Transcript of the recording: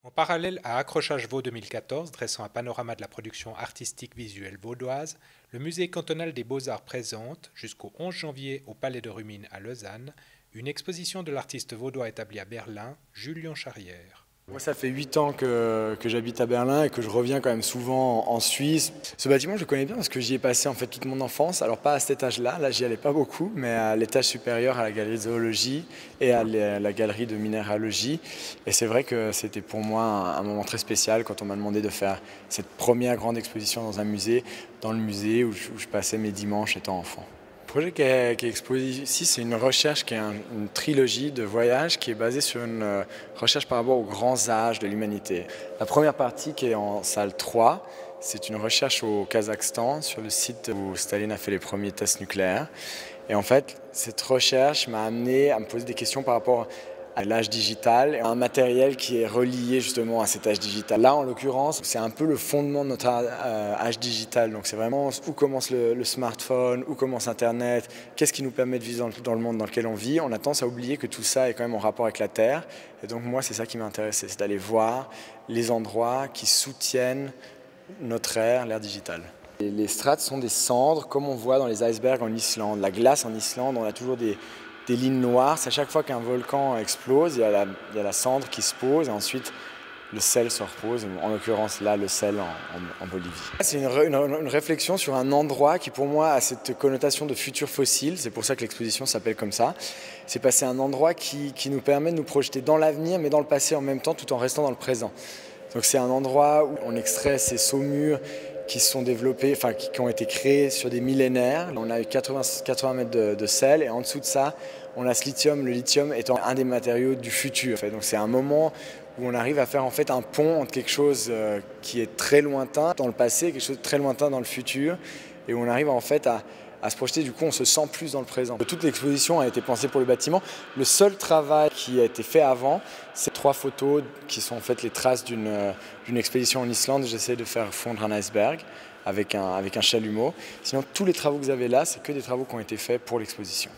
En parallèle à Accrochage Vaud 2014, dressant un panorama de la production artistique visuelle vaudoise, le Musée cantonal des Beaux-Arts présente, jusqu'au 11 janvier au Palais de Rumines à Lausanne, une exposition de l'artiste vaudois établi à Berlin, Julien Charrière. Moi, ça fait 8 ans que j'habite à Berlin et que je reviens quand même souvent en Suisse. Ce bâtiment, je le connais bien parce que j'y ai passé en fait toute mon enfance. Alors pas à cet étage-là, là j'y allais pas beaucoup, mais à l'étage supérieur à la galerie de zoologie et à la galerie de minéralogie. Et c'est vrai que c'était pour moi un moment très spécial quand on m'a demandé de faire cette première grande exposition dans un musée, dans le musée où je passais mes dimanches étant enfant. Le projet qui est exposé ici, c'est une recherche qui est une trilogie de voyages qui est basée sur une recherche par rapport aux grands âges de l'humanité. La première partie qui est en salle 3, c'est une recherche au Kazakhstan, sur le site où Staline a fait les premiers tests nucléaires. Et en fait, cette recherche m'a amené à me poser des questions par rapport à l'âge digital, un matériel qui est relié justement à cet âge digital. Là, en l'occurrence, c'est un peu le fondement de notre âge digital. Donc c'est vraiment où commence le smartphone, où commence Internet, qu'est-ce qui nous permet de vivre dans le monde dans lequel on vit. On a tendance à oublier que tout ça est quand même en rapport avec la Terre. Et donc moi, c'est ça qui m'intéresse, c'est d'aller voir les endroits qui soutiennent notre ère, l'ère digitale. Les strates sont des cendres, comme on voit dans les icebergs en Islande. La glace en Islande, on a toujours des lignes noires. C'est à chaque fois qu'un volcan explose, il y a la cendre qui se pose et ensuite le sel se repose, en l'occurrence là le sel en Bolivie. C'est une réflexion sur un endroit qui pour moi a cette connotation de futur fossile, c'est pour ça que l'exposition s'appelle comme ça. C'est passer un endroit qui nous permet de nous projeter dans l'avenir mais dans le passé en même temps tout en restant dans le présent. Donc c'est un endroit où on extrait ces saumures qui se sont développés, enfin qui ont été créés sur des millénaires. On a eu 80 mètres de sel et en dessous de ça, on a ce lithium, le lithium étant un des matériaux du futur. Donc c'est un moment où on arrive à faire en fait un pont entre quelque chose qui est très lointain dans le passé et quelque chose de très lointain dans le futur et où on arrive en fait à se projeter, du coup on se sent plus dans le présent. Toute l'exposition a été pensée pour le bâtiment. Le seul travail qui a été fait avant, c'est 3 photos qui sont en fait les traces d'une expédition en Islande. J'essaie de faire fondre un iceberg avec un chalumeau. Sinon tous les travaux que vous avez là, c'est que des travaux qui ont été faits pour l'exposition.